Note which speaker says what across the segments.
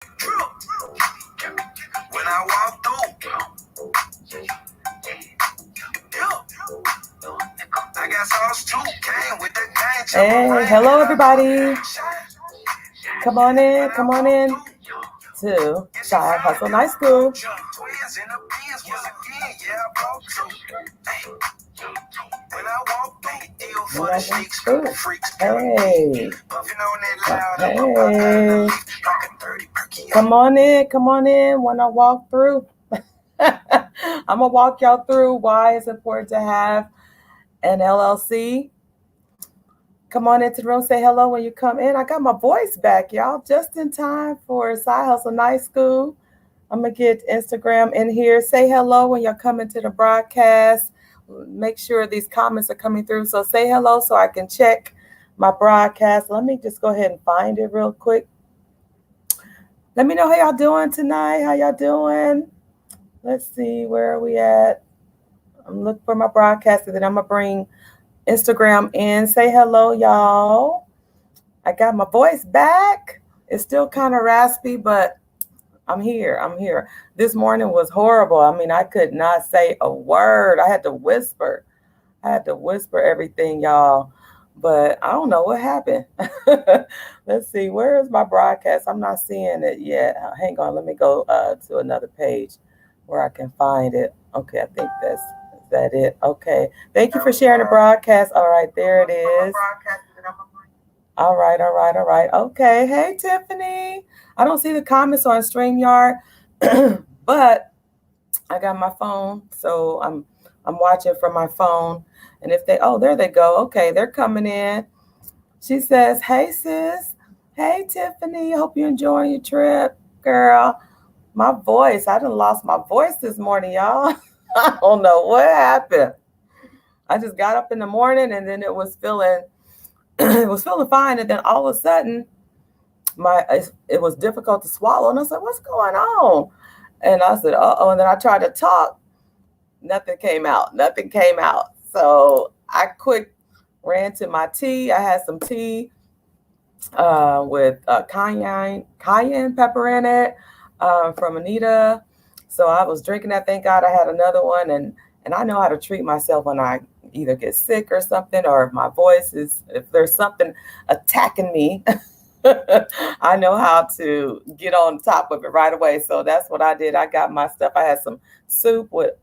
Speaker 1: When I walk through, I got sauce too. Came with the gang. Hey, hello everybody. Come on in to Side Hustle Night School. Hey. Hey. Come on in when I walk through. I'm going to walk y'all through why it's important to have an LLC. Come on into the room, say hello when you come in. I got my voice back, y'all, just in time for Side Hustle Night School. I'm going to get Instagram in here. Say hello when y'all come into the broadcast. Make sure these comments are coming through. So say hello so I can check my broadcast. Let me just go ahead and find it real quick. Let me know how y'all doing tonight. How y'all doing? Let's see, where are we at? I'm looking for my broadcast, and then I'm going to bring Instagram in. Say hello, y'all. I got my voice back. It's still kind of raspy, but I'm here. This morning was horrible. I mean, I could not say a word. I had to whisper everything, y'all. But I don't know what happened. Let's see. Where is my broadcast? I'm not seeing it yet. Hang on. Let me go to another page where I can find it. Okay, I think is that it? Okay. Thank you for sharing the broadcast. All right, there it is. All right. Okay. Hey, Tiffany. I don't see the comments on StreamYard, but I got my phone, so I'm watching from my phone. And if there they go. Okay, they're coming in. She says, "Hey, sis. Hey, Tiffany. Hope you're enjoying your trip, girl." My voice. I done lost my voice this morning, y'all. I don't know what happened. I just got up in the morning, and then it was feeling fine, and then all of a sudden, it was difficult to swallow, and I said, "What's going on?" And I said, "Uh-oh," and then I tried to talk. Nothing came out. So I quick ran to my tea. I had some tea with cayenne pepper in it from Anita. So I was drinking that. Thank God I had another one, and I know how to treat myself when I either get sick or something, or if there's something attacking me. I know how to get on top of it right away. So that's what I did. I got my stuff. I had some soup with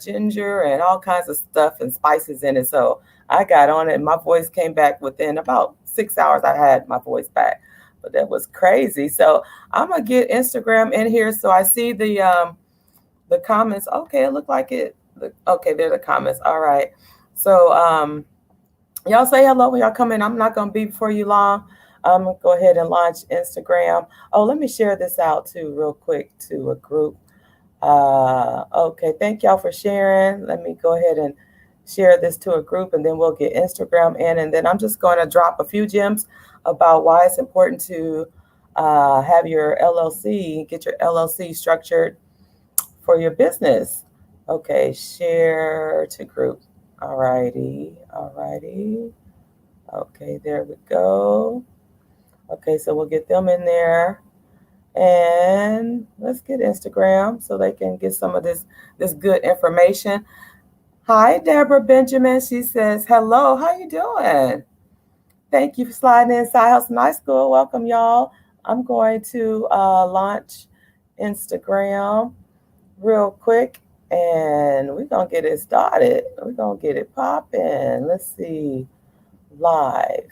Speaker 1: ginger and all kinds of stuff and spices in it. So I got on it, and my voice came back within about 6 hours. I had my voice back, but that was crazy. So I'm gonna get Instagram in here so I see the comments. Okay, it looked like it. Okay, there are the comments. All right. So y'all say hello when y'all come in. I'm not gonna be before you long. I'm gonna go ahead and launch Instagram. Oh, let me share this out too real quick to a group. Okay, thank y'all for sharing. Let me go ahead and share this to a group, and then we'll get Instagram in, and then I'm just going to drop a few gems about why it's important to have your LLC, get your LLC structured for your business. Okay, share to group. All righty. Okay, there we go. Okay, so we'll get them in there. And let's get Instagram so they can get some of this good information. Hi, Deborah Benjamin. She says, "Hello, how you doing? Thank you for sliding in Side Hustle Night School. Welcome, y'all." I'm going to launch Instagram real quick, and we're going to get it started. We're going to get it popping. Let's see. Live.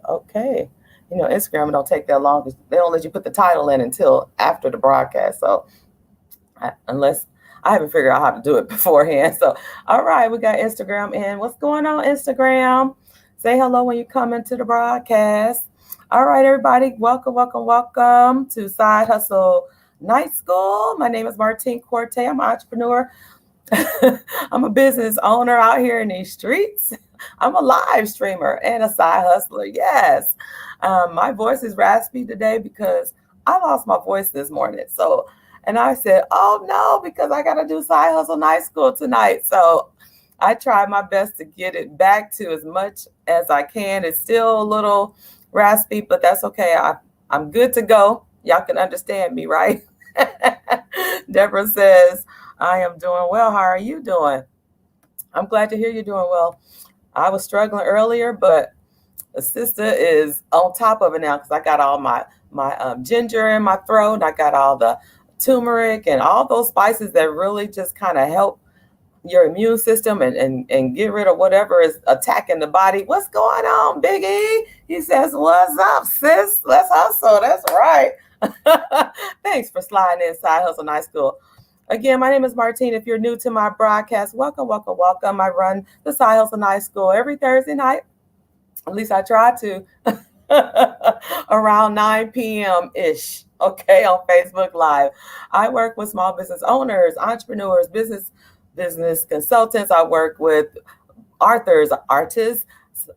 Speaker 1: Okay. You know, Instagram don't take that long. They don't let you put the title in until after the broadcast. So unless I haven't figured out how to do it beforehand. So, all right, we got Instagram in. What's going on, Instagram? Say hello when you come into the broadcast. All right, everybody, welcome to Side Hustle Night School. My name is Martine Corte. I'm an entrepreneur. I'm a business owner out here in these streets. I'm a live streamer and a side hustler. Yes. My voice is raspy today because I lost my voice this morning. So, and I said, "Oh no," because I got to do Side Hustle Night School tonight. So I tried my best to get it back to as much as I can. It's still a little raspy, but that's okay. I'm good to go. Y'all can understand me, right? Deborah says, I am doing well. How are you doing? I'm glad to hear you're doing well. I was struggling earlier, but the sister is on top of it now because I got all my ginger in my throat. And I got all the turmeric and all those spices that really just kind of help your immune system and get rid of whatever is attacking the body. What's going on, Big E? He says, what's up, sis? Let's hustle. That's right. Thanks for sliding inside Hustle Night School. Again, my name is Martine. If you're new to my broadcast, welcome. I run the Side Hustle Night School every Thursday night. At least I try to. Around 9 p.m.-ish, okay, on Facebook Live. I work with small business owners, entrepreneurs, business consultants. I work with authors, artists.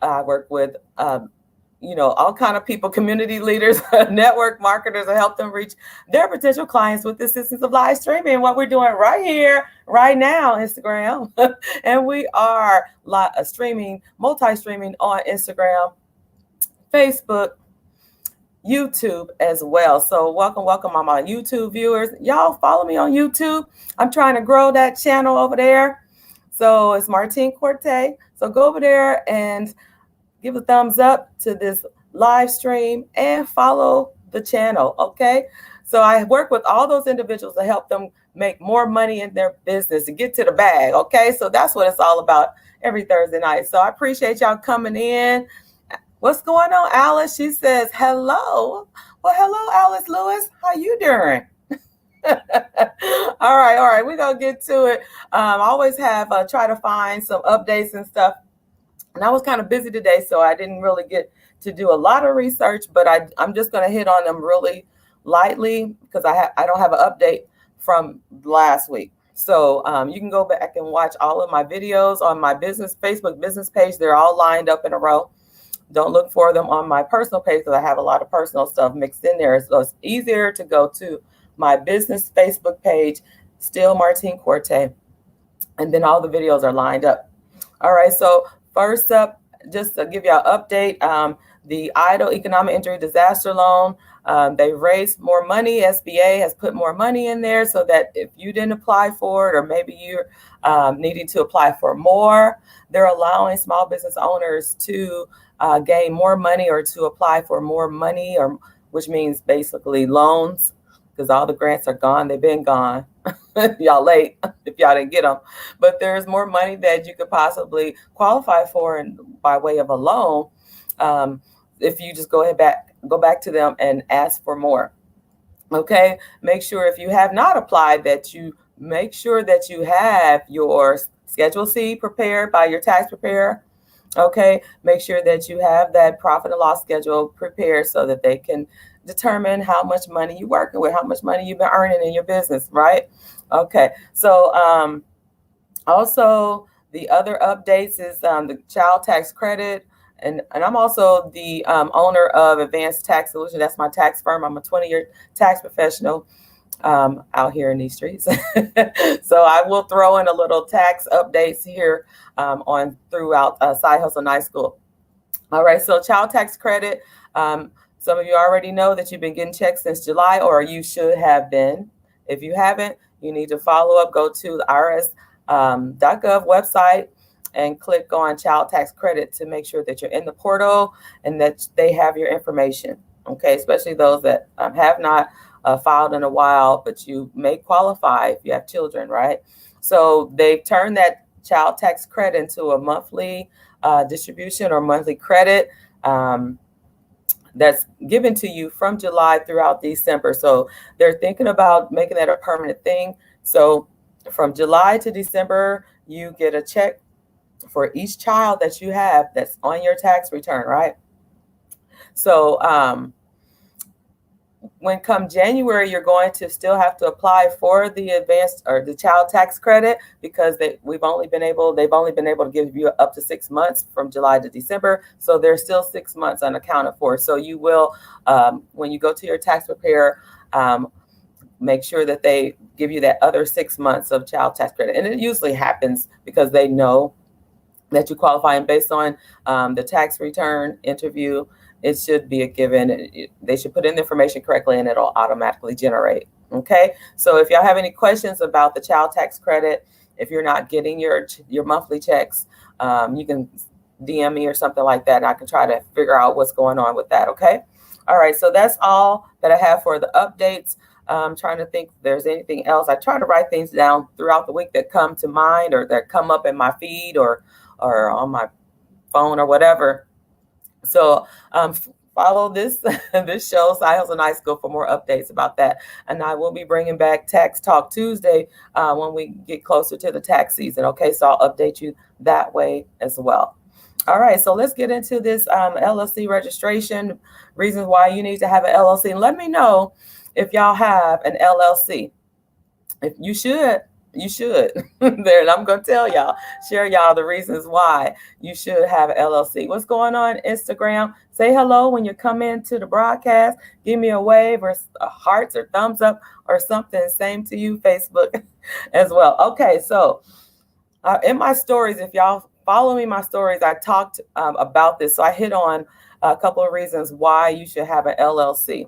Speaker 1: I work with all kind of people, community leaders, network marketers, to help them reach their potential clients with the assistance of live streaming. What we're doing right here, right now, Instagram. And we are multi-streaming on Instagram, Facebook, YouTube as well. So welcome all my YouTube viewers. Y'all follow me on YouTube. I'm trying to grow that channel over there. So it's Martine Corte. So go over there and give a thumbs up to this live stream and follow the channel, okay? So I work with all those individuals to help them make more money in their business and get to the bag, okay? So that's what it's all about every Thursday night. So I appreciate y'all coming in. What's going on, Alice? She says, hello. Well, hello, Alice Lewis. How you doing? All right. We're going to get to it. I always have try to find some updates and stuff. And I was kind of busy today, so I didn't really get to do a lot of research, but I'm just going to hit on them really lightly because I don't have an update from last week. So you can go back and watch all of my videos on my Facebook business page. They're all lined up in a row. Don't look for them on my personal page because I have a lot of personal stuff mixed in there. So it's easier to go to my business Facebook page, still Martine Corte, and then all the videos are lined up. All right, so first up, just to give you an update, the EIDL Economic Injury Disaster Loan, they raised more money. SBA has put more money in there so that if you didn't apply for it, or maybe you're needing to apply for more, they're allowing small business owners to gain more money or to apply for more money, or which means basically loans, because all the grants are gone. They've been gone. Y'all late if y'all didn't get them. But there's more money that you could possibly qualify for by way of a loan if you just go back to them and ask for more. Okay, make sure if you have not applied that you make sure that you have your Schedule C prepared by your tax preparer. Okay, make sure that you have that profit and loss schedule prepared so that they can determine how much money you're working with, how much money you've been earning in your business, right? Okay, so also the other updates is the child tax credit. And I'm also the owner of Advanced Tax Solutions. That's my tax firm. I'm a 20-year tax professional out here in these streets. So I will throw in a little tax updates here on throughout Side Hustle Night School. All right, so child tax credit. Some of you already know that you've been getting checks since July, or you should have been. If you haven't, you need to follow up. Go to the IRS.gov website and click on child tax credit to make sure that you're in the portal and that they have your information. Okay, especially those that have not filed in a while, but you may qualify if you have children, right? So they've turned that child tax credit into a monthly distribution or monthly credit that's given to you from July throughout December. So they're thinking about making that a permanent thing. So from July to December, you get a check for each child that you have that's on your tax return, right? So when come January, you're going to still have to apply for the advanced or the child tax credit because they've only been able to give you up to 6 months from July to December. So there's still 6 months unaccounted for. So you will, when you go to your tax preparer, make sure that they give you that other 6 months of child tax credit. And it usually happens because they know that you qualify, and based on the tax return interview, it should be a given. They should put in the information correctly and it'll automatically generate. Okay, so if y'all have any questions about the child tax credit, if you're not getting your monthly checks, you can DM me or something like that, and I can try to figure out what's going on with that. Okay, all right, so that's all that I have for the updates. I'm trying to think if there's anything else. I try to write things down throughout the week that come to mind or that come up in my feed or on my phone or whatever. So follow this this show, Side Hustle Night School, for more updates about that. And I will be bringing back Tax Talk Tuesday when we get closer to the tax season. Okay, so I'll update you that way as well. All right, so let's get into this LLC registration, reasons why you need to have an LLC. And let me know if y'all have an LLC. If you should, you should. There, and I'm going to tell y'all, share y'all the reasons why you should have an LLC. What's going on Instagram? Say hello when you come into the broadcast. Give me a wave or hearts or thumbs up or something. Same to you, Facebook as well. Okay, so in my stories, if y'all follow me, my stories, I talked about this. So I hit on a couple of reasons why you should have an LLC.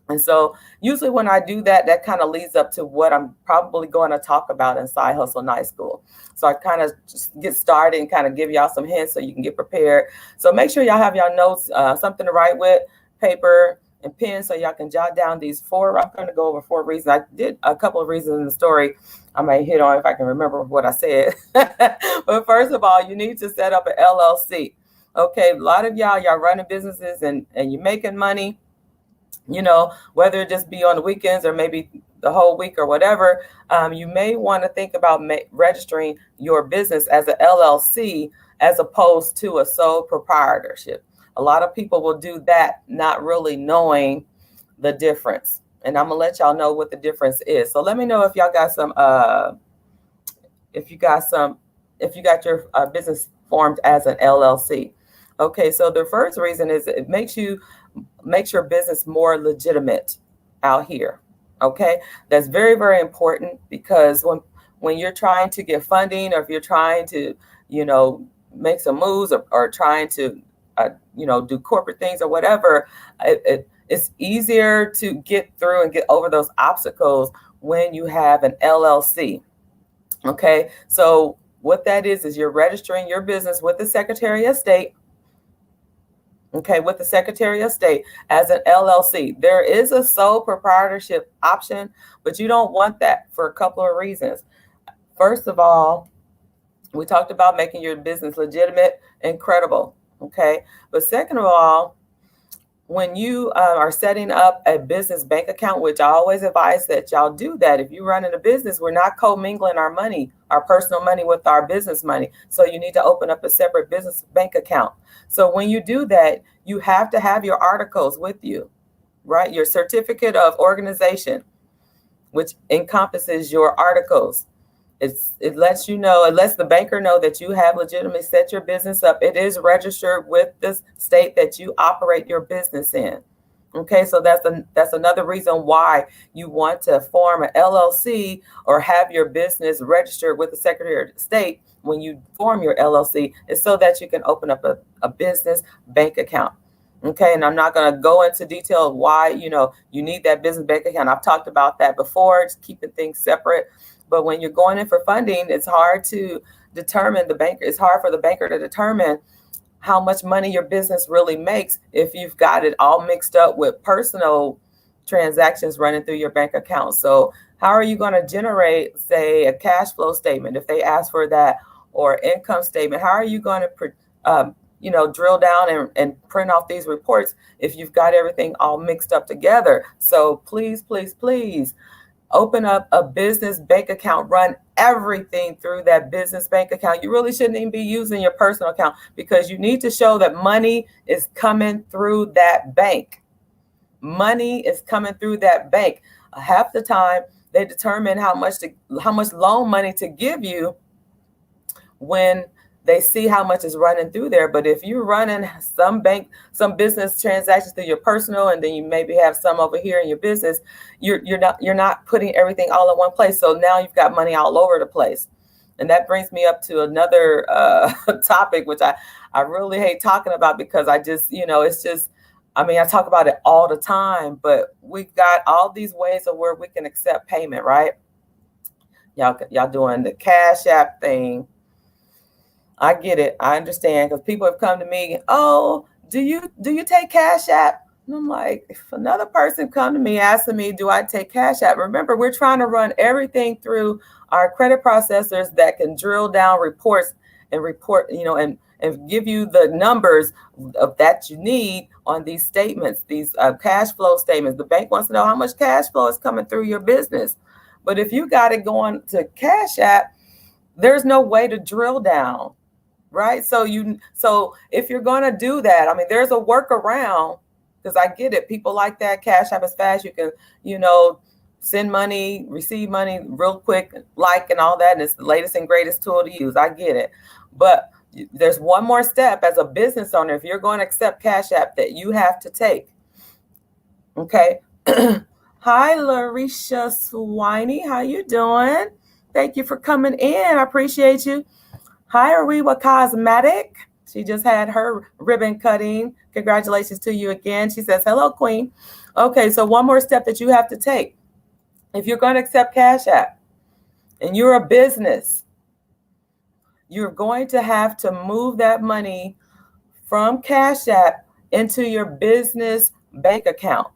Speaker 1: And so usually when I do that, that kind of leads up to what I'm probably going to talk about in Side Hustle Night School. So I kind of just get started and kind of give y'all some hints so you can get prepared. So make sure y'all have y'all notes, something to write with, paper and pen, so y'all can jot down these four. I'm going to go over 4 reasons. I did a couple of reasons in the story. I may hit on if I can remember what I said. But first of all, you need to set up an LLC. Okay, a lot of y'all running businesses and you're making money. You know, whether it just be on the weekends or maybe the whole week or whatever, you may want to think about registering your business as an LLC as opposed to a sole proprietorship. A lot of people will do that, not really knowing the difference. And I'm gonna let y'all know what the difference is. So let me know if y'all got some, if you got your business formed as an LLC. Okay, so the first reason is it makes your business more legitimate out here. Okay, that's very, very important, because when you're trying to get funding, or if you're trying to, make some moves or trying to, do corporate things or whatever, it's easier to get through and get over those obstacles when you have an LLC. Okay, so what that is you're registering your business with the Secretary of State. Okay, with the Secretary of State as an LLC. There is a sole proprietorship option, but you don't want that for a couple of reasons. First of all, we talked about making your business legitimate and credible. Okay, but second of all, when you are setting up a business bank account, which I always advise that y'all do that. If you're running a business, we're not commingling our money, our personal money, with our business money. So you need to open up a separate business bank account. So when you do that, you have to have your articles with you, right? Your certificate of organization, which encompasses your articles. It lets you know, it lets the banker know that you have legitimately set your business up. It is registered with the state that you operate your business in. Okay, so that's another reason why you want to form an LLC or have your business registered with the Secretary of State when you form your LLC, is so that you can open up a business bank account. Okay, and I'm not going to go into detail why you need that business bank account. I've talked about that before, just keeping things separate. But when you're going in for funding, it's hard to determine it's hard for the banker to determine how much money your business really makes if you've got it all mixed up with personal transactions running through your bank account. So how are you going to generate, say, a cash flow statement if they ask for that, or income statement? How are you going to drill down and print off these reports if you've got everything all mixed up together? So please, please, please open up a business bank account. Run everything through that business bank account. You really shouldn't even be using your personal account, because you need to show that money is coming through that bank. Money is coming through that bank. Half the time they determine how much loan money to give you when they see how much is running through there. But if you're running some business transactions through your personal, and then you maybe have some over here in your business, you're not putting everything all in one place. So now you've got money all over the place. And that brings me up to another topic, which I really hate talking about because I just, it's just, I talk about it all the time, but we've got all these ways of where we can accept payment, right? Y'all doing the Cash App thing. I get it. I understand, because people have come to me, oh, do you take Cash App? And I'm like, if another person come to me asking me, do I take Cash App? Remember, we're trying to run everything through our credit processors that can drill down reports and report, and give you the numbers of that you need on these statements, these cash flow statements. The bank wants to know how much cash flow is coming through your business. But if you got it going to Cash App, there's no way to drill down, right? So if you're going to do that, there's a workaround, because I get it. People like that. Cash App is fast. You can, send money, receive money real quick, and all that. And it's the latest and greatest tool to use. I get it. But there's one more step as a business owner, if you're going to accept Cash App, that you have to take. Okay. Hi, Larisha Swiney. How you doing? Thank you for coming in. I appreciate you. Hi, Ariwa Cosmetic. She just had her ribbon cutting. Congratulations to you again. She says, hello, Queen. Okay, so one more step that you have to take. If you're going to accept Cash App and you're a business, you're going to have to move that money from Cash App into your business bank account.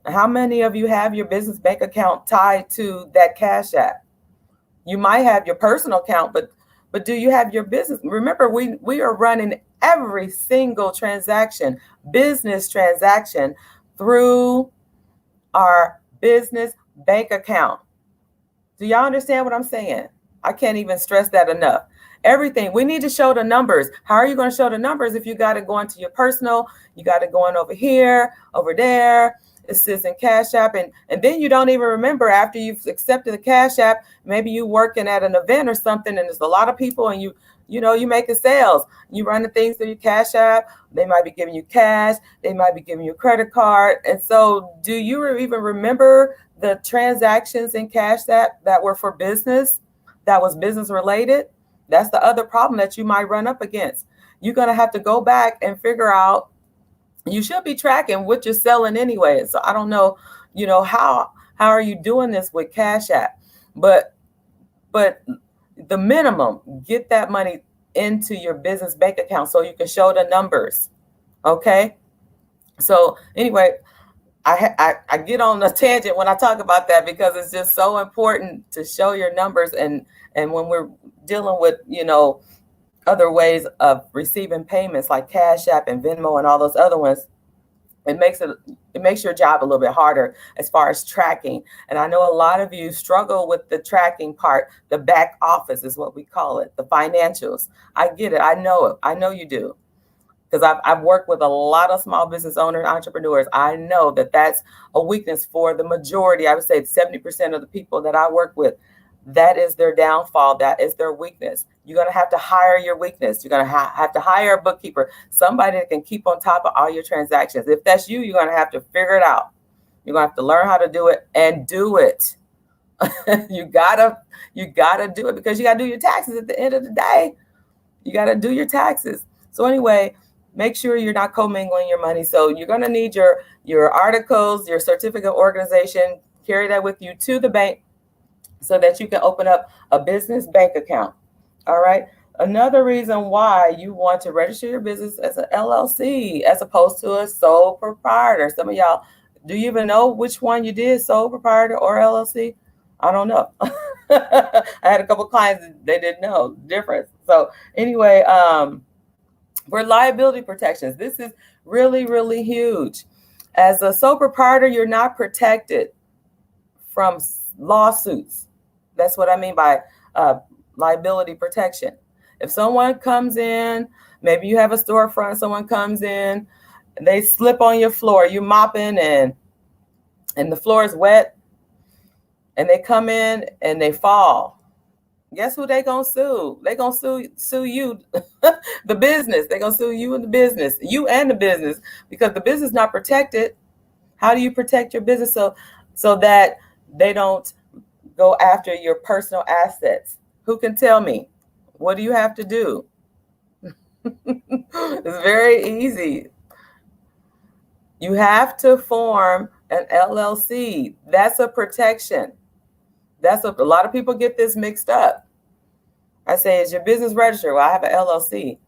Speaker 1: How many of you have your business bank account tied to that Cash App? You might have your personal account, but do you have your business? Remember, we are running every single transaction, business transaction, through our business bank account. Do y'all understand what I'm saying? I can't even stress that enough. Everything. We need to show the numbers. How are you going to show the numbers if you got to go into your personal, you got to go in over here, over there, it sits in Cash App, and then you don't even remember after you've accepted the Cash App. Maybe you working at an event or something, and there's a lot of people, and you making sales. You run the things through your Cash App. They might be giving you cash. They might be giving you a credit card. And so do you even remember the transactions in Cash App that were for business, that was business related? That's the other problem that you might run up against. You're going to have to go back and figure out. You should be tracking what you're selling anyway. So I don't know, how are you doing this with Cash App? But the minimum, get that money into your business bank account so you can show the numbers. Okay. So anyway, I get on a tangent when I talk about that, because it's just so important to show your numbers. And when we're dealing with, other ways of receiving payments like Cash App and Venmo and all those other ones, it makes your job a little bit harder as far as tracking. And I know a lot of you struggle with the tracking part. The back office is what we call it, the financials. I get it. I know it. I know you do, because I've worked with a lot of small business owners, entrepreneurs. I know that that's a weakness for the majority. I would say 70% of the people that I work with, that is their downfall. That is their weakness. You're going to have to hire your weakness. You're going to have to hire a bookkeeper, somebody that can keep on top of all your transactions. If that's you, you're going to have to figure it out. You're going to have to learn how to do it and do it. You gotta do it, because you got to do your taxes at the end of the day. You got to do your taxes. So anyway, make sure you're not commingling your money. So you're going to need your articles, your certificate of organization, carry that with you to the bank so that you can open up a business bank account. All right. Another reason why you want to register your business as an LLC as opposed to a sole proprietor. Some of y'all, do you even know which one you did, sole proprietor or LLC? I don't know. I had a couple clients, they didn't know the difference. So anyway, for liability protections, this is really, really huge. As a sole proprietor, you're not protected from lawsuits. That's what I mean by liability protection. If someone comes in, maybe you have a storefront, someone comes in, they slip on your floor, you mopping and the floor is wet, and they come in and they fall. Guess who they gonna sue? They gonna sue you, the business. They gonna sue you and the business, because the business not protected. How do you protect your business so that they don't go after your personal assets? Who can tell me? What do you have to do? It's very easy. You have to form an LLC. That's a protection. A lot of people get this mixed up. I say, is your business registered? Well, I have an LLC.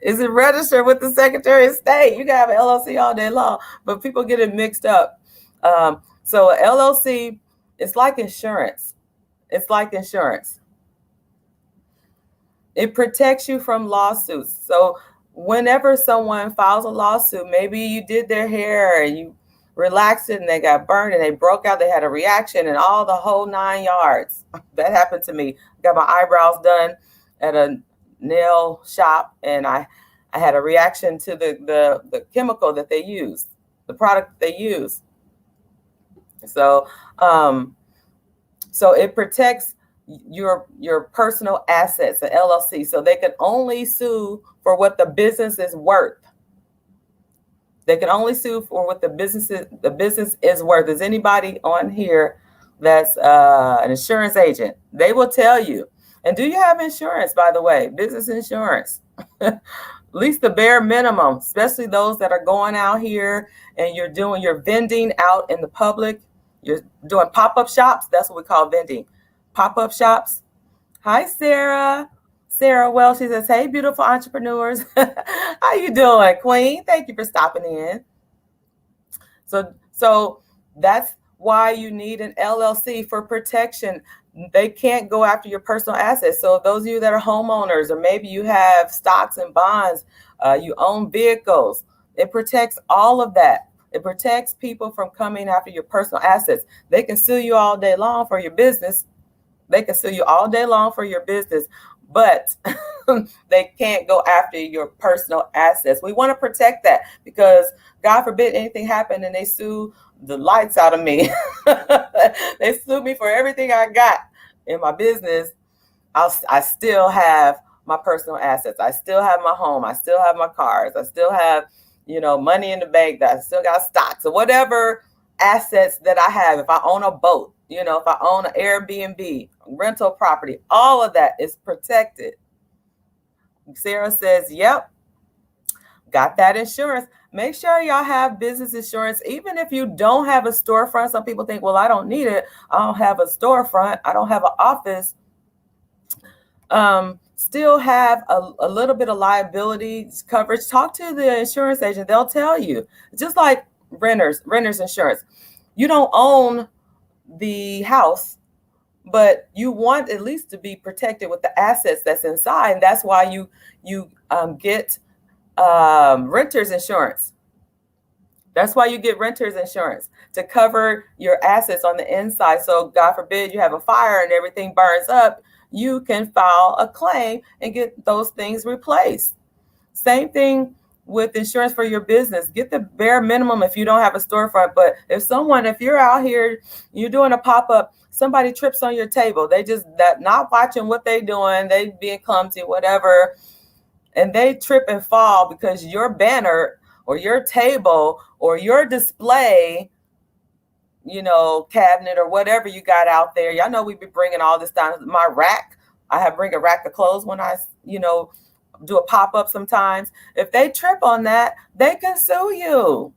Speaker 1: Is it registered with the Secretary of State? You can have an LLC all day long, but people get it mixed up. So an LLC, it's like insurance. It's like insurance. It protects you from lawsuits. So whenever someone files a lawsuit, maybe you did their hair and you relaxed it and they got burned and they broke out, they had a reaction and all the whole 9 yards. That happened to me. I got my eyebrows done at a nail shop and I had a reaction to the chemical that they use, the product that they use. So it protects your personal assets, the LLC, so they can only sue for what the business is worth. They can only sue for what the business is worth. Is anybody on here that's an insurance agent? They will tell you. And do you have insurance, by the way? Business insurance. At least the bare minimum, especially those that are going out here and you're vending out in the public. You're doing pop-up shops. That's what we call vending. Pop-up shops. Hi, Sarah. Sarah Welsh, she says, hey, beautiful entrepreneurs. How you doing, Queen? Thank you for stopping in. So that's why you need an LLC for protection. They can't go after your personal assets. So those of you that are homeowners, or maybe you have stocks and bonds, you own vehicles, it protects all of that. It protects people from coming after your personal assets. They can sue you all day long for your business. They can sue you all day long for your business, but they can't go after your personal assets. We want to protect that because God forbid anything happen and they sue the lights out of me. They sue me for everything I got in my business. I still have my personal assets. I still have my home. I still have my cars. I still have, money in the bank. That I still got stocks or whatever assets that I have. If I own a boat, if I own an Airbnb, rental property, all of that is protected. Sarah says, yep, got that insurance. Make sure y'all have business insurance. Even if you don't have a storefront, some people think, well, I don't need it. I don't have a storefront. I don't have an office. Still have a little bit of liability coverage. Talk to the insurance agent. They'll tell you. Just like renter's insurance. You don't own the house, but you want at least to be protected with the assets that's inside. And that's why you get renter's insurance. That's why you get renter's insurance, to cover your assets on the inside. So God forbid you have a fire and everything burns up, you can file a claim and get those things replaced. Same thing with insurance for your business. Get the bare minimum if you don't have a storefront. But if you're out here, you're doing a pop-up, somebody trips on your table, they just not watching what they're doing, they being clumsy, whatever, and they trip and fall because your banner or your table or your display, cabinet or whatever you got out there. Y'all know we be bringing all this down. My rack, bring a rack of clothes when I, do a pop-up sometimes. If they trip on that, they can sue you.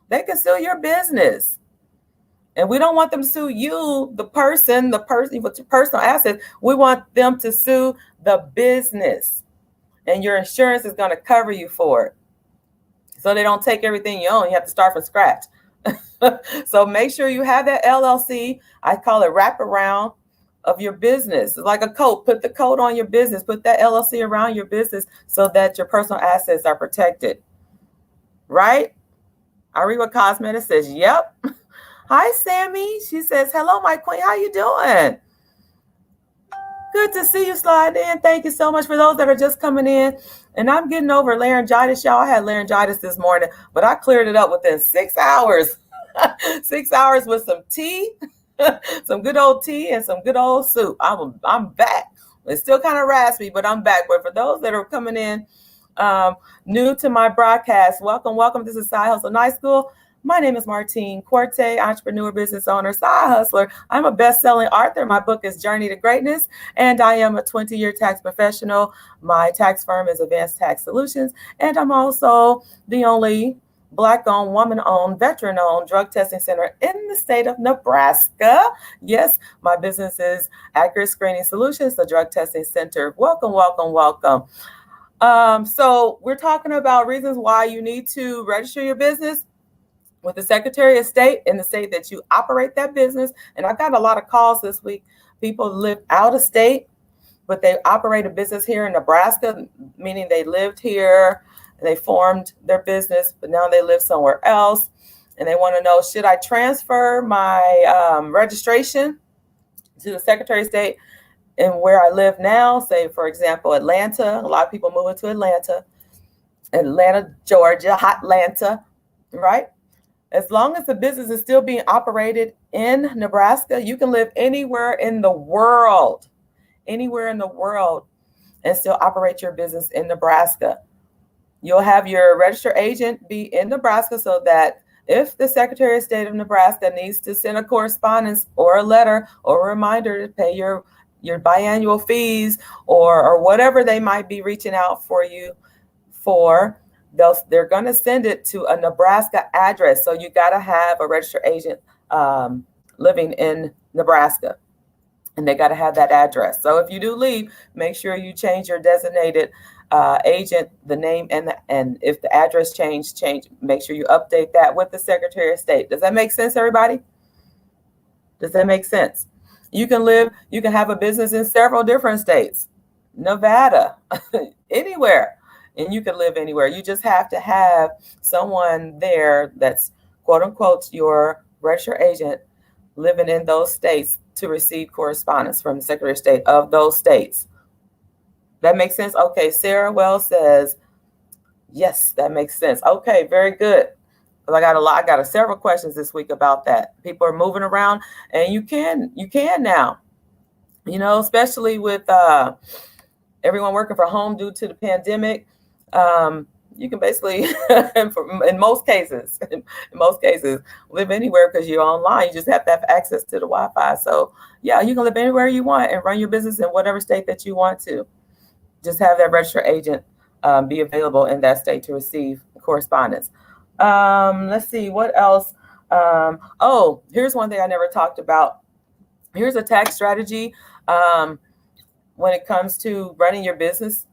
Speaker 1: They can sue your business. And we don't want them to sue you, the person with your personal assets. We want them to sue the business. And your insurance is going to cover you for it. So they don't take everything you own. You have to start from scratch. So make sure you have that LLC. I call it wraparound of your business. It's like a coat. Put the coat on your business. Put that LLC around your business so that your personal assets are protected. Right? Ariwa Cosmetics says, yep. Hi, Sammy. She says, hello, my queen. How you doing? Good to see you slide in. Thank you so much for those that are just coming in. And I'm getting over laryngitis, y'all. I had laryngitis this morning, but I cleared it up within 6 hours. 6 hours with some tea, some good old tea and some good old soup. I'm back. It's still kind of raspy, but I'm back. But for those that are coming in new to my broadcast, welcome. This is Side Hustle Night School. My name is Martine Corte, entrepreneur, business owner, side hustler. I'm a best-selling author. My book is Journey to Greatness, and I am a 20-year tax professional. My tax firm is Advanced Tax Solutions, and I'm also the only Black-owned, woman-owned, veteran-owned drug testing center in the state of Nebraska. Yes, my business is Accurate Screening Solutions, the drug testing center. Welcome, welcome, welcome. So we're talking about reasons why you need to register your business with the Secretary of State in the state that you operate that business. And I've got a lot of calls this week. People live out of state, but they operate a business here in Nebraska, meaning they lived here, they formed their business, but now they live somewhere else. And they want to know, should I transfer my registration to the Secretary of State in where I live now? Say, for example, Atlanta. A lot of people moving to Atlanta, Georgia, hot Atlanta, right? As long as the business is still being operated in Nebraska, you can live anywhere in the world, and still operate your business in Nebraska. You'll have your registered agent be in Nebraska so that if the Secretary of State of Nebraska needs to send a correspondence or a letter or a reminder to pay your biannual fees or whatever they might be reaching out for you for, they're going to send it to a Nebraska address. So you got to have a registered agent living in Nebraska, and they got to have that address. So if you do leave, make sure you change your designated agent, the name, and if the address change, make sure you update that with the Secretary of State. Does that make sense, everybody? Does that make sense? You can have a business in several different states, Nevada, anywhere. And you can live anywhere. You just have to have someone there that's, quote unquote, your registered agent living in those states to receive correspondence from the Secretary of State of those states. That makes sense? Okay, Sarah Wells says, yes, that makes sense. Okay, very good. I got several questions this week about that. People are moving around, and you can now, especially with everyone working from home due to the pandemic. You can basically, in most cases, live anywhere because you're online. You just have to have access to the Wi-Fi. So yeah, you can live anywhere you want and run your business in whatever state that you want to. Just have that registered agent be available in that state to receive correspondence. Let's see, what else? Here's one thing I never talked about. Here's a tax strategy when it comes to running your business.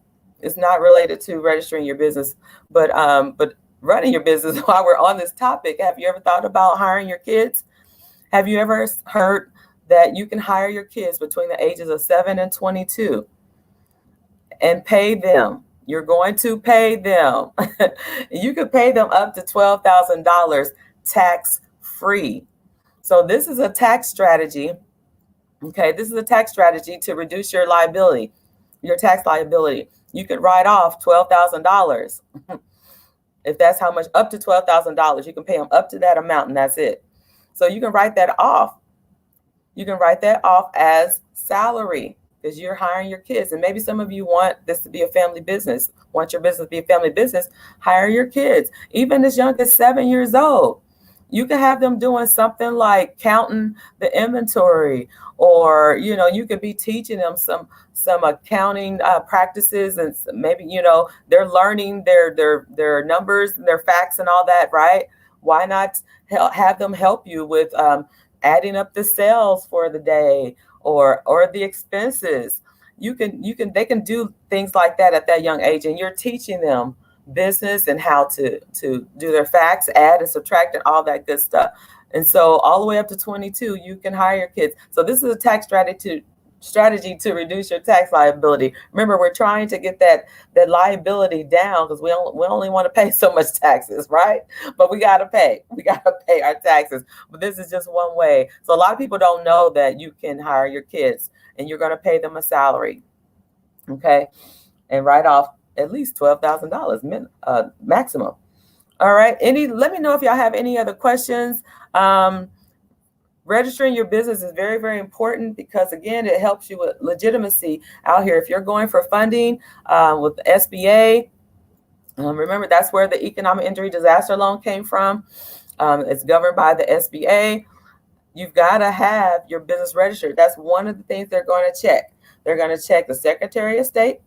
Speaker 1: It's not related to registering your business, but running your business. While we're on this topic, have you ever thought about hiring your kids? Have you ever heard that you can hire your kids between the ages of 7 and 22 and pay them? You're going to pay them. You could pay them up to $12,000 tax-free. So this is a tax strategy. Okay, this is a tax strategy to reduce your liability, your tax liability. You could write off $12,000. If that's how much, up to $12,000, you can pay them up to that amount, and that's it. So you can write that off. You can write that off as salary because you're hiring your kids. And maybe some of you want this to be a family business, want your business to be a family business, hire your kids, even as young as 7 years old. You can have them doing something like counting the inventory, or, you could be teaching them some accounting practices, and maybe, they're learning their numbers and their facts and all that, right? Why not have them help you with adding up the sales for the day or the expenses? They can do things like that at that young age, and you're teaching them business and how to do their facts, add and subtract, and all that good stuff. And so all the way up to 22, you can hire your kids. So this is a tax strategy to reduce your tax liability. Remember, we're trying to get that liability down because we only want to pay so much taxes, right? But we got to pay our taxes. But this is just one way. So a lot of people don't know that you can hire your kids and you're going to pay them a salary, okay, and write off at least $12,000 maximum. All right. Let me know if y'all have any other questions. Registering your business is very, very important because, again, it helps you with legitimacy out here. If you're going for funding with the SBA, remember that's where the economic injury disaster loan came from. It's governed by the SBA. You've got to have your business registered. That's one of the things they're going to check. They're going to check the Secretary of State,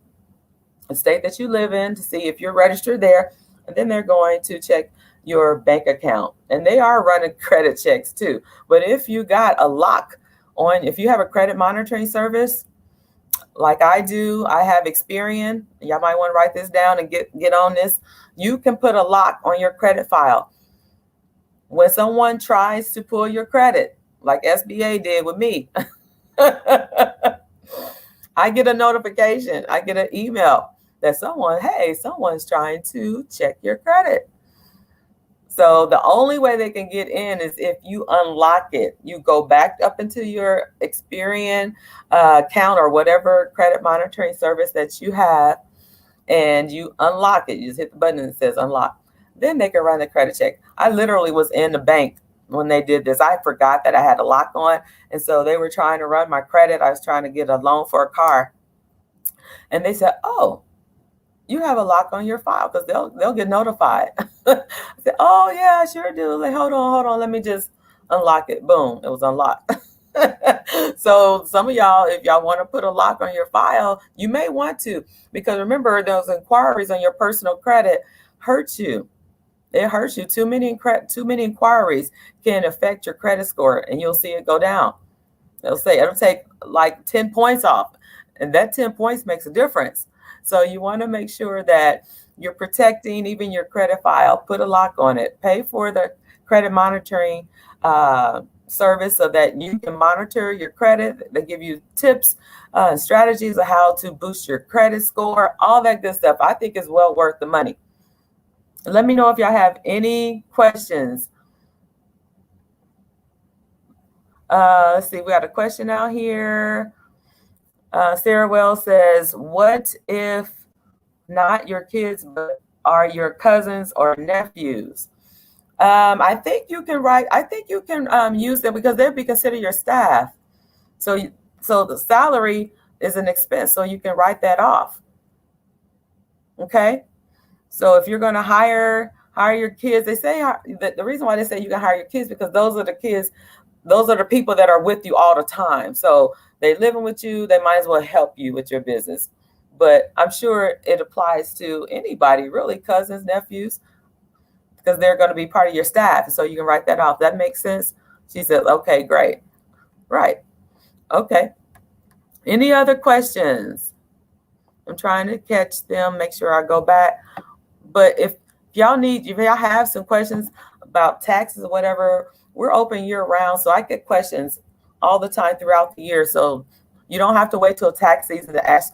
Speaker 1: the state that you live in, to see if you're registered there. And then they're going to check your bank account. And they are running credit checks too. But if you got a lock on, if you have a credit monitoring service, like I do, I have Experian. Y'all might want to write this down and get on this. You can put a lock on your credit file. When someone tries to pull your credit, like SBA did with me, I get a notification. I get an email that someone's trying to check your credit. So the only way they can get in is if you unlock it. You go back up into your Experian account or whatever credit monitoring service that you have, and you unlock it. You just hit the button and it says unlock. Then they can run the credit check. I literally was in the bank when they did this. I forgot that I had a lock on. And so they were trying to run my credit. I was trying to get a loan for a car. And they said, oh, you have a lock on your file, because they'll get notified. I said, oh, yeah, I sure do. Like, hold on. Let me just unlock it. Boom, it was unlocked. So some of y'all, if y'all want to put a lock on your file, you may want to, because remember, those inquiries on your personal credit hurt you. It hurts you. Too many inquiries can affect your credit score, and you'll see it go down. They'll say it'll take like 10 points off, and that 10 points makes a difference. So you want to make sure that you're protecting even your credit file. Put a lock on it. Pay for the credit monitoring service so that you can monitor your credit. They give you tips and strategies of how to boost your credit score, all that good stuff. I think is well worth the money. Let me know if y'all have any questions. Let's see, we got a question out here. Sarah Wells says, what if not your kids, but are your cousins or nephews? I think you can use them because they'll be considered your staff. So the salary is an expense, so you can write that off. Okay. So if you're going to hire your kids, they say the reason why they say you can hire your kids, because those are the people that are with you all the time. So they living with you, they might as well help you with your business. But I'm sure it applies to anybody, really, cousins, nephews, because they're going to be part of your staff. So you can write that off. That makes sense? She said, okay, great. Right. Okay. Any other questions? I'm trying to catch them, make sure I go back. But if y'all have some questions about taxes or whatever, we're open year round. So I get questions all the time throughout the year. So you don't have to wait till tax season to ask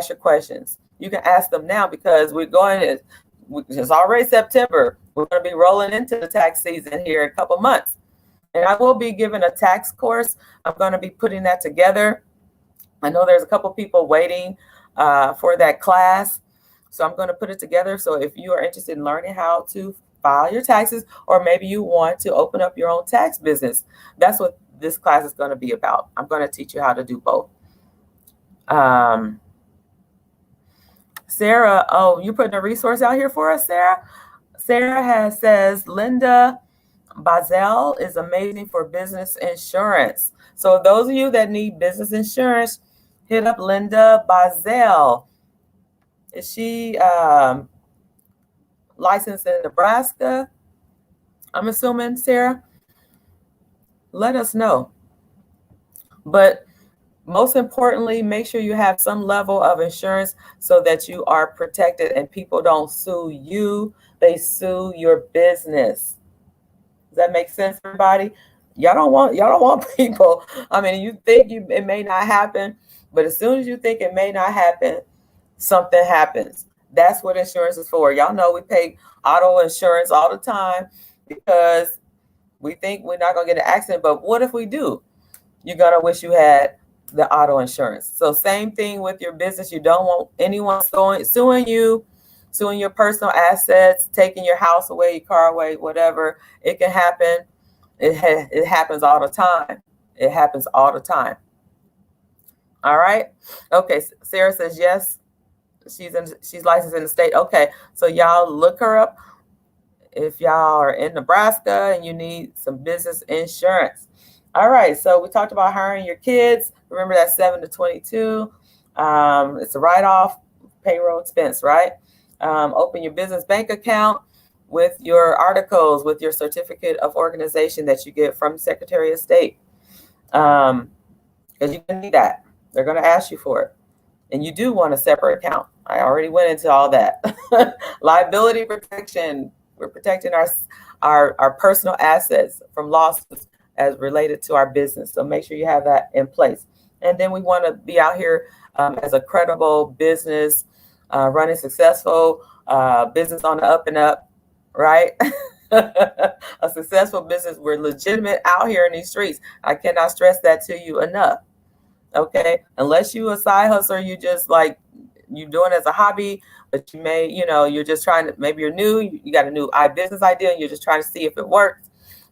Speaker 1: your questions. You can ask them now, because it's already September. We're going to be rolling into the tax season here in a couple months. And I will be giving a tax course. I'm going to be putting that together. I know there's a couple people waiting for that class. So I'm going to put it together. So if you are interested in learning how to file your taxes, or maybe you want to open up your own tax business, that's what this class is going to be about. I'm going to teach you how to do both. Sarah, you putting a resource out here for us, Sarah? Sarah says, Linda Bazel is amazing for business insurance. So those of you that need business insurance, hit up Linda Bazel. Is she licensed in Nebraska? I'm assuming, Sarah. Let us know. But most importantly, make sure you have some level of insurance so that you are protected and people don't sue you. They sue your business. Does that make sense, everybody? Y'all don't want people. I mean, you think it may not happen, but as soon as you think it may not happen, something happens. That's what insurance is for. Y'all know we pay auto insurance all the time because we think we're not going to get an accident. But what if we do? You're going to wish you had the auto insurance. So same thing with your business. You don't want anyone suing you, suing your personal assets, taking your house away, your car away, whatever. It can happen. It happens all the time. It happens all the time. All right. Okay. Sarah says yes. She's licensed in the state. Okay. So y'all look her up. if y'all are in Nebraska and you need some business insurance. All right, so we talked about hiring your kids. Remember that 7 to 22. It's a write-off payroll expense, right? Open your business bank account with your articles, with your certificate of organization that you get from Secretary of State. Because you're going to need that. They're going to ask you for it. And you do want a separate account. I already went into all that. Liability protection. We're protecting our personal assets from losses as related to our business. So make sure you have that in place. And then we want to be out here as a credible business, running successful business on the up and up, right? A successful business. We're legitimate out here in these streets. I cannot stress that to you enough. Okay, unless you a side hustler, you just like you doing it as a hobby, but you may, you're just trying to, maybe you're new, you got a new business idea and you're just trying to see if it works.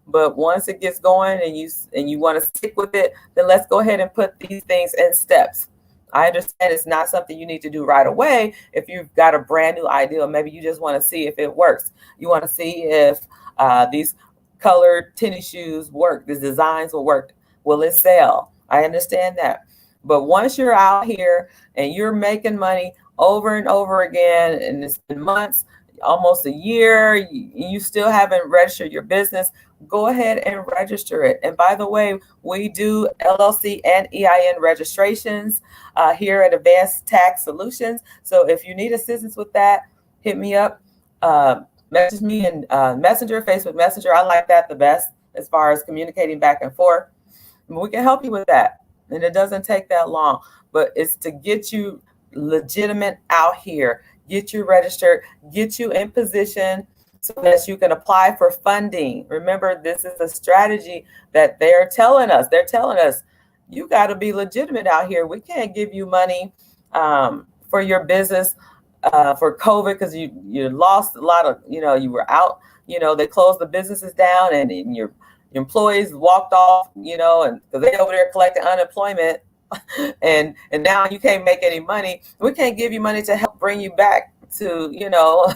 Speaker 1: But once it gets going and you want to stick with it, then let's go ahead and put these things in steps. I understand it's not something you need to do right away. If you've got a brand new idea, maybe you just want to see if it works. You want to see if these colored tennis shoes work, these designs will work. Will it sell? I understand that. But once you're out here and you're making money over and over again, and it's been months, almost a year, you still haven't registered your business, go ahead and register it. And by the way, we do LLC and EIN registrations here at Advanced Tax Solutions. So if you need assistance with that, hit me up, message me in Messenger, Facebook Messenger. I like that the best as far as communicating back and forth. And we can help you with that. And it doesn't take that long, but it's to get you legitimate out here, get you registered, get you in position so that you can apply for funding. Remember, this is a strategy that they're telling us. They're telling us, you got to be legitimate out here. We can't give you money for your business for COVID because you lost a lot of, you were out, they closed the businesses down and your employees walked off, and because they over there collecting unemployment and now you can't make any money. We can't give you money to help bring you back to,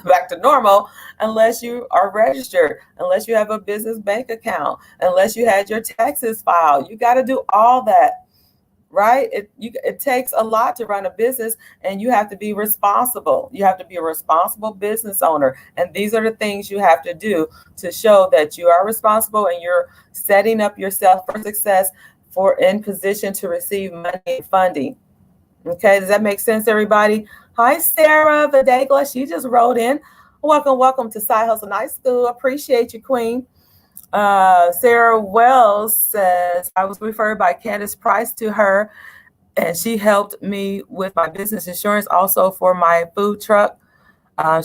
Speaker 1: back to normal unless you are registered, unless you have a business bank account, unless you had your taxes filed. You got to do all that, right? It takes a lot to run a business, and you have to be responsible. You have to be a responsible business owner. And these are the things you have to do to show that you are responsible and you're setting up yourself for success, for in position to receive money and funding. Okay, does that make sense, everybody? Hi, Sarah Videgla. She just wrote in. Welcome to Side Hustle Night School. Appreciate you, Queen. Sarah Wells says, I was referred by Candace Price to her, and she helped me with my business insurance, also for my food truck.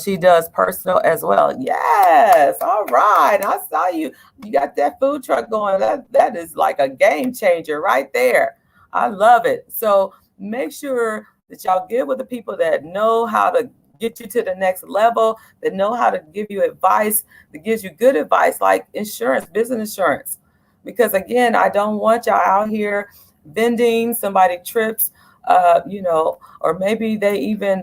Speaker 1: She does personal as well. Yes. All right. I saw you. You got that food truck going. That is like a game changer right there. I love it. So make sure that y'all get with the people that know how to get you to the next level, that know how to give you advice, that gives you good advice like insurance, business insurance. Because again, I don't want y'all out here vending, somebody trips, or maybe they even,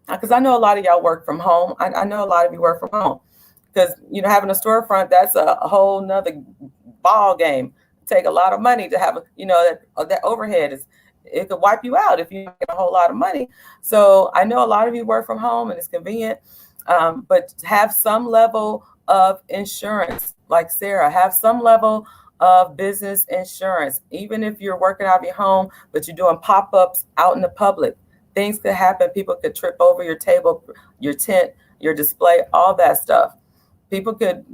Speaker 1: because I know a lot of y'all work from home. I know a lot of you work from home because, having a storefront, that's a whole nother ball game. Take a lot of money to have, that overhead it could wipe you out if you get a whole lot of money. So I know a lot of you work from home and it's convenient, but have some level of insurance, like Sarah, have some level of business insurance. Even if you're working out of your home, but you're doing pop-ups out in the public, things could happen. People could trip over your table, your tent, your display, all that stuff. People could,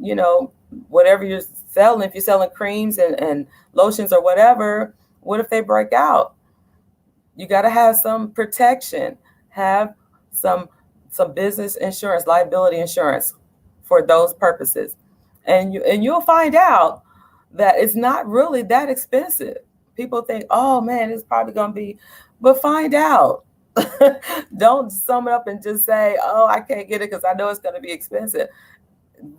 Speaker 1: whatever you're selling, if you're selling creams and lotions or whatever, what if they break out? You got to have some protection, have some business insurance, liability insurance for those purposes. And you'll find out that it's not really that expensive. People think, oh man, it's probably going to be, but find out. Don't sum it up and just say, oh, I can't get it because I know it's going to be expensive.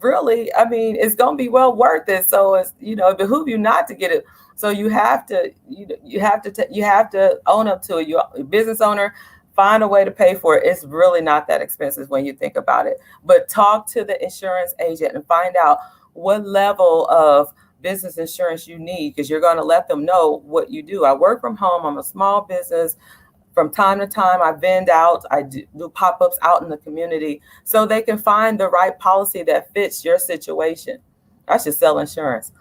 Speaker 1: Really, I mean, it's going to be well worth it. So it's, it behooves you not to get it. So you have to, you have to own up to it. You're a business owner, find a way to pay for it. It's really not that expensive when you think about it. But talk to the insurance agent and find out what level of business insurance you need, because you're going to let them know what you do. I work from home. I'm a small business. From time to time, I vend out. I do pop-ups out in the community so they can find the right policy that fits your situation. I should sell insurance.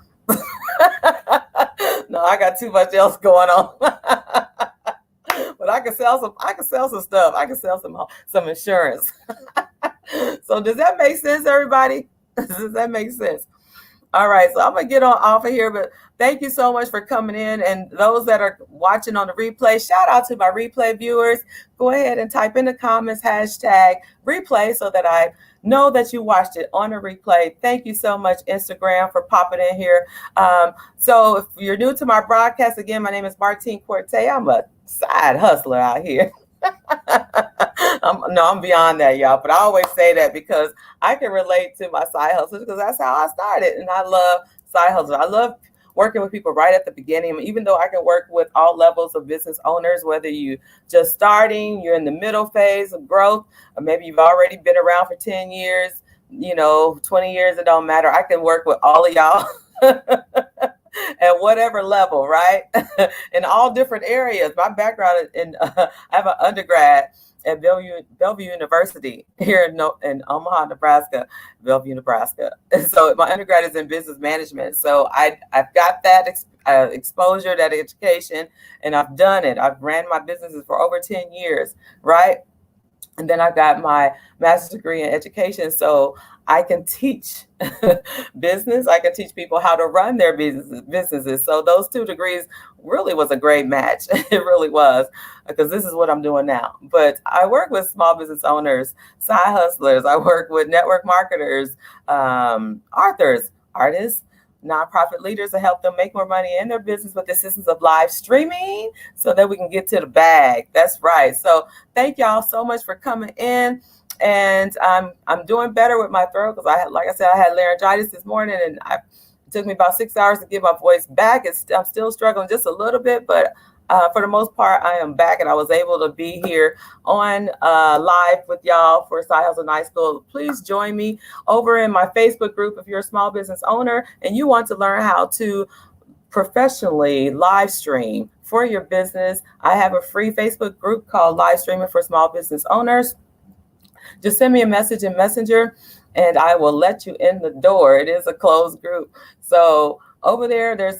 Speaker 1: No, I got too much else going on. But I can sell some. I can sell some stuff. I can sell some insurance. So does that make sense, everybody? Does that make sense? All right, so I'm gonna get on off of here, but thank you so much for coming in, and those that are watching on the replay, shout out to my replay viewers. Go ahead and type in the comments #replay so that I know that you watched it on a replay. Thank you so much, Instagram, for popping in here. So if you're new to my broadcast, again, my name is Martine Corte. I'm a side hustler out here. I'm beyond that, y'all. But I always say that because I can relate to my side hustlers, because that's how I started. And I love side hustles. I love working with people right at the beginning. Even though I can work with all levels of business owners, whether you just starting, you're in the middle phase of growth, or maybe you've already been around for 10 years, 20 years, it don't matter. I can work with all of y'all. At whatever level, right? In all different areas. My background I have an undergrad at Bellevue University here in Omaha, Nebraska, Bellevue, Nebraska. And so my undergrad is in business management. So I've got that exposure, that education, and I've done it. I've ran my businesses for over 10 years, right? And then I got my master's degree in education. So I can teach business. I can teach people how to run their businesses. So those two degrees really was a great match. It really was, because this is what I'm doing now. But I work with small business owners, side hustlers. I work with network marketers, authors, artists, nonprofit leaders to help them make more money in their business with the assistance of live streaming so that we can get to the bag. That's right. So thank y'all so much for coming in. And I'm doing better with my throat, because like I said, I had laryngitis this morning, and it took me about 6 hours to get my voice back. I'm still struggling just a little bit, but for the most part, I am back, and I was able to be here on live with y'all for Side Hustle Night School. Please join me over in my Facebook group if you're a small business owner and you want to learn how to professionally live stream for your business. I have a free Facebook group called Live Streaming for Small Business Owners. Just send me a message in Messenger and I will let you in the door. It is a closed group. So over there, there's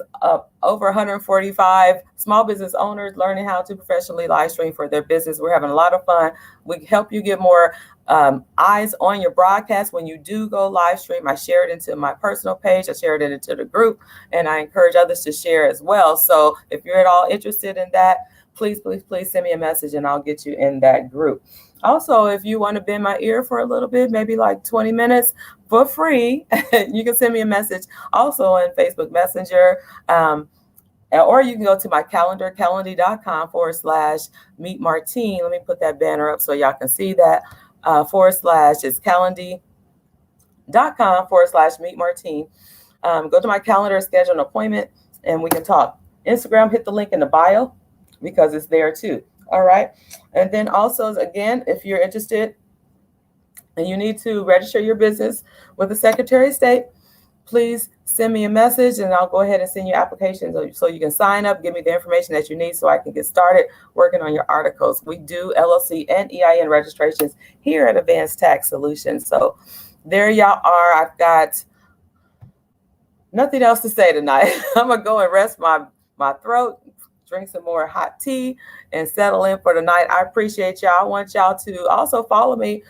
Speaker 1: over 145 small business owners learning how to professionally live stream for their business. We're having a lot of fun. We help you get more eyes on your broadcast when you do go live stream. I share it into my personal page. I share it into the group, and I encourage others to share as well. So if you're at all interested in that, please send me a message and I'll get you in that group. Also, if you want to bend my ear for a little bit, maybe like 20 minutes for free, you can send me a message also on Facebook Messenger. Or you can go to my calendar, calendly.com/meet Martine. Let me put that banner up so y'all can see that. It's calendly.com/meet Martine. Go to my calendar, schedule an appointment, and we can talk. Instagram, hit the link in the bio because it's there too. All right. And then also, again, if you're interested and you need to register your business with the Secretary of State, please send me a message and I'll go ahead and send you applications so you can sign up, give me the information that you need so I can get started working on your articles. We do LLC and EIN registrations here at Advanced Tax Solutions. So there y'all are. I've got nothing else to say tonight. I'm going to go and rest my throat, drink some more hot tea, and settle in for the night. I appreciate y'all. I want y'all to also follow me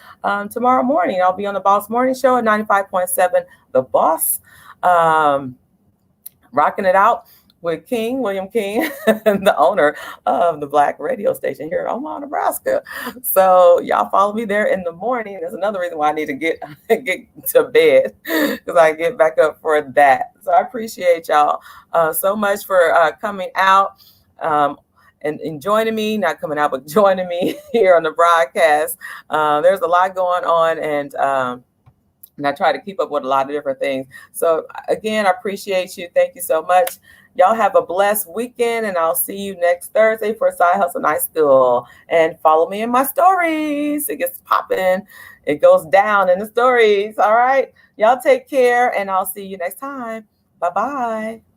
Speaker 1: tomorrow morning. I'll be on the Boss Morning Show at 95.7 The Boss, rocking it out with William King, the owner of the Black radio station here in Omaha, Nebraska. So y'all follow me there in the morning. That's another reason why I need to get to bed, because I get back up for that. So I appreciate y'all so much for coming out. And joining me, not coming out, but joining me here on the broadcast. There's a lot going on, and I try to keep up with a lot of different things. So again, I appreciate you. Thank you so much. Y'all have a blessed weekend, and I'll see you next Thursday for Side Hustle Night School. And follow me in my stories. It gets popping. It goes down in the stories. All right. Y'all take care, and I'll see you next time. Bye-bye.